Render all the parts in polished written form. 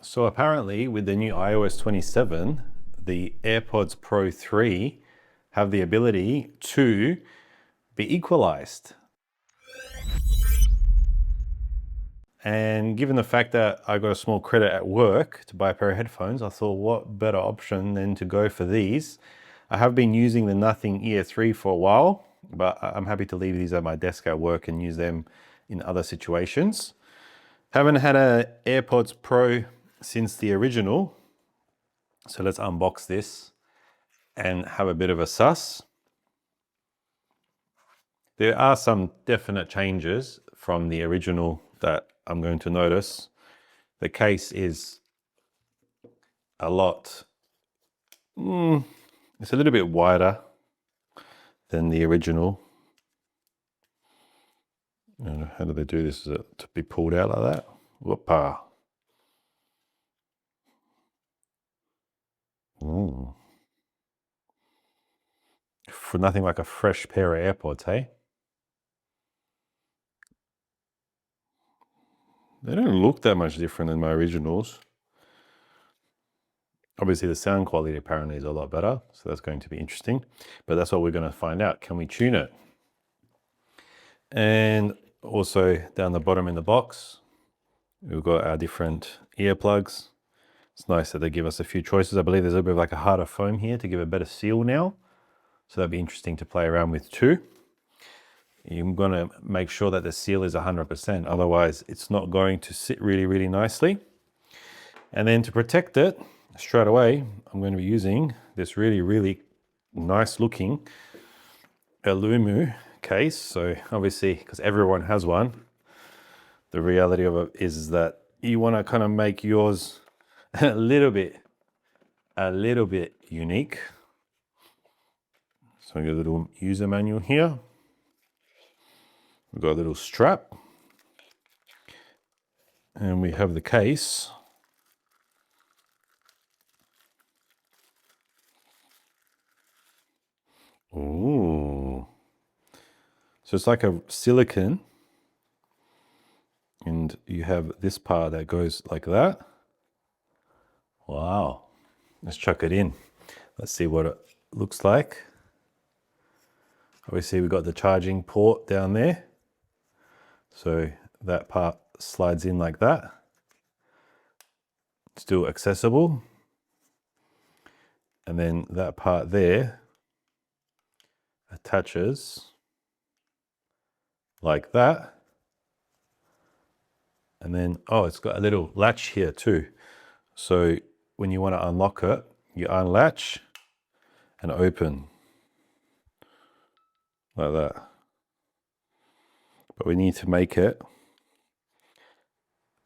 So apparently with the new iOS 27, the AirPods Pro 3 have the ability to be equalized. And given the fact that I got a small credit at work to buy a pair of headphones, I thought what better option than to go for these. I have been using the Nothing Ear 3 for a while, but I'm happy to leave these at my desk at work and use them in other situations. Haven't had an AirPods Pro since the original, so let's unbox this and have a bit of a suss. There are some definite changes from the original that I'm going to notice. The case is a lot, it's a little bit wider than the original. I don't know, how do they do this? Is it to be pulled out like that? Whoopa. For nothing like a fresh pair of AirPods, hey? They don't look that much different than my originals. Obviously the sound quality apparently is a lot better, so that's going to be interesting. But that's what we're going to find out. Can we tune it? And also down the bottom in the box, we've got our different earplugs. It's nice that they give us a few choices. I believe there's a bit of like a harder foam here to give a better seal now. So that'd be interesting to play around with too. You're going to make sure that the seal is 100%, otherwise it's not going to sit really, really nicely. And then to protect it, straight away, I'm going to be using this really, really nice looking Aulumu case. So obviously, because everyone has one, the reality of it is that you want to kind of make yours a little bit unique. So we got a little user manual here. We've got a little strap. And we have the case. Ooh. So it's like a silicone. And you have this part that goes like that. Wow. Let's chuck it in. Let's see what it looks like. Obviously we've got the charging port down there. So that part slides in like that. Still accessible. And then that part there attaches like that. And then, oh, it's got a little latch here too. So when you want to unlock it, you unlatch and open like that. But we need to make it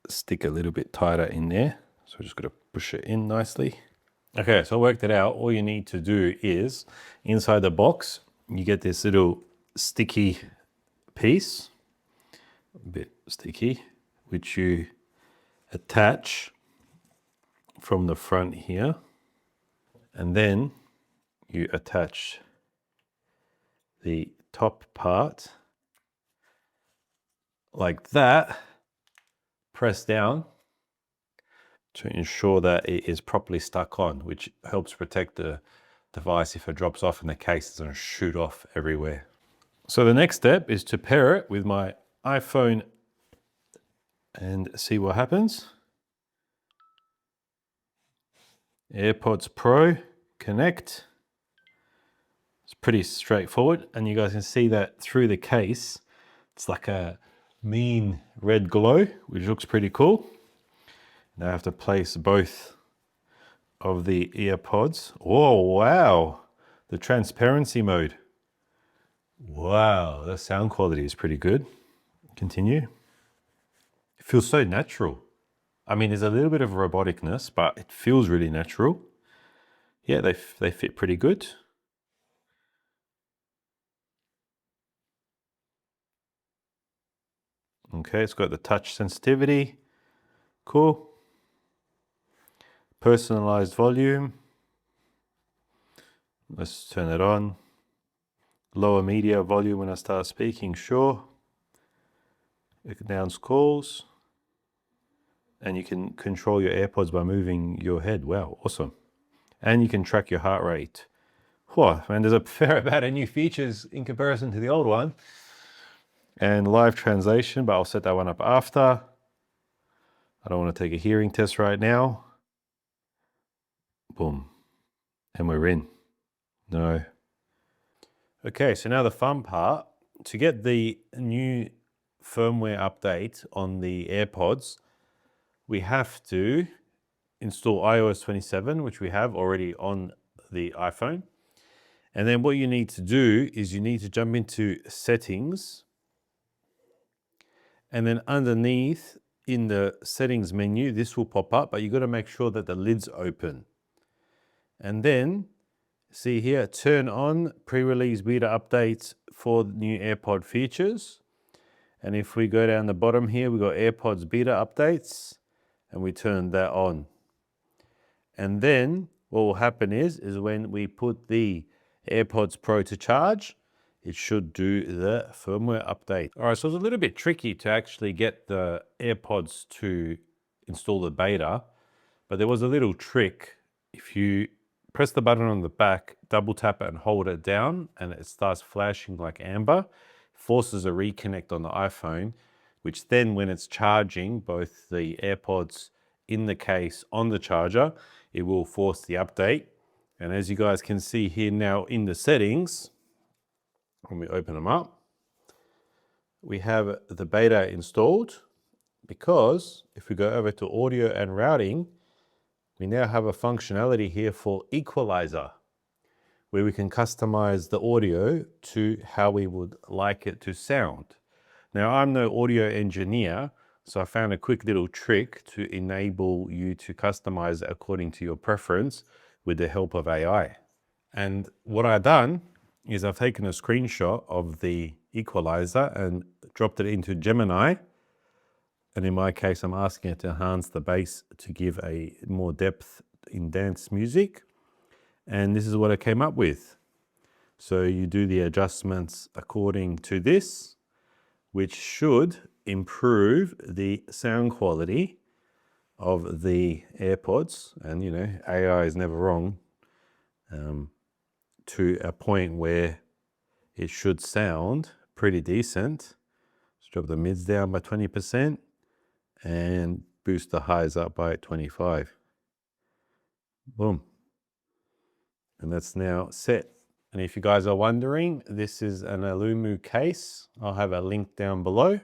stick a little bit tighter in there. So we're just going to push it in nicely. Okay, so I worked it out. All you need to do is inside the box, you get this little sticky piece, a bit sticky, which you attach from the front here. And then you attach the top part like that, press down to ensure that it is properly stuck on, which helps protect the device if it drops off and the case doesn't shoot off everywhere. So the next step is to pair it with my iPhone and see what happens. AirPods Pro, connect. It's pretty straightforward, and you guys can see that through the case, it's like a mean red glow, which looks pretty cool. Now I have to place both of the earpods. Oh, wow. The transparency mode. Wow, the sound quality is pretty good. Continue. It feels so natural. I mean, there's a little bit of roboticness, but it feels really natural. Yeah, they fit pretty good. Okay, it's got the touch sensitivity. Cool. Personalized volume. Let's turn it on. Lower media volume when I start speaking, sure. Announce calls. And you can control your AirPods by moving your head. Wow, awesome. And you can track your heart rate. Whoa, man, there's a fair amount of new features in comparison to the old one. And live translation, but I'll set that one up after. I don't want to take a hearing test right now. Boom. And we're in. No. Okay, so now the fun part. To get the new firmware update on the AirPods, we have to install iOS 27, which we have already on the iPhone. And then what you need to do is you need to jump into settings. And then underneath in the settings menu, this will pop up, but you got to make sure that the lid's open. And then see here, turn on pre-release beta updates for the new AirPod features. And if we go down the bottom here, we got AirPods beta updates and we turn that on. And then what will happen is when we put the AirPods Pro to charge, it should do the firmware update. All right, so it's a little bit tricky to actually get the AirPods to install the beta, but there was a little trick. If you press the button on the back, double tap it and hold it down, and it starts flashing like amber, forces a reconnect on the iPhone, which then when it's charging both the AirPods in the case on the charger, it will force the update. And as you guys can see here now in the settings, when we open them up, we have the beta installed, because if we go over to audio and routing, we now have a functionality here for Equalizer, where we can customize the audio to how we would like it to sound. Now, I'm no audio engineer, so I found a quick little trick to enable you to customize it according to your preference with the help of AI. And what I've done is I've taken a screenshot of the Equalizer and dropped it into Gemini. And in my case, I'm asking it to enhance the bass to give a more depth in dance music. And this is what I came up with. So you do the adjustments according to this, which should improve the sound quality of the AirPods. And you know, AI is never wrong, to a point where it should sound pretty decent. Let's drop the mids down by 20% and boost the highs up by 25. Boom. And that's now set. And if you guys are wondering, this is an Aulumu case. I'll have a link down below.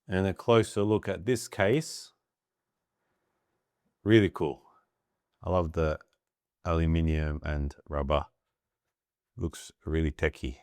And a closer look at this case. Really cool. I love the aluminium and rubber. Looks really techy.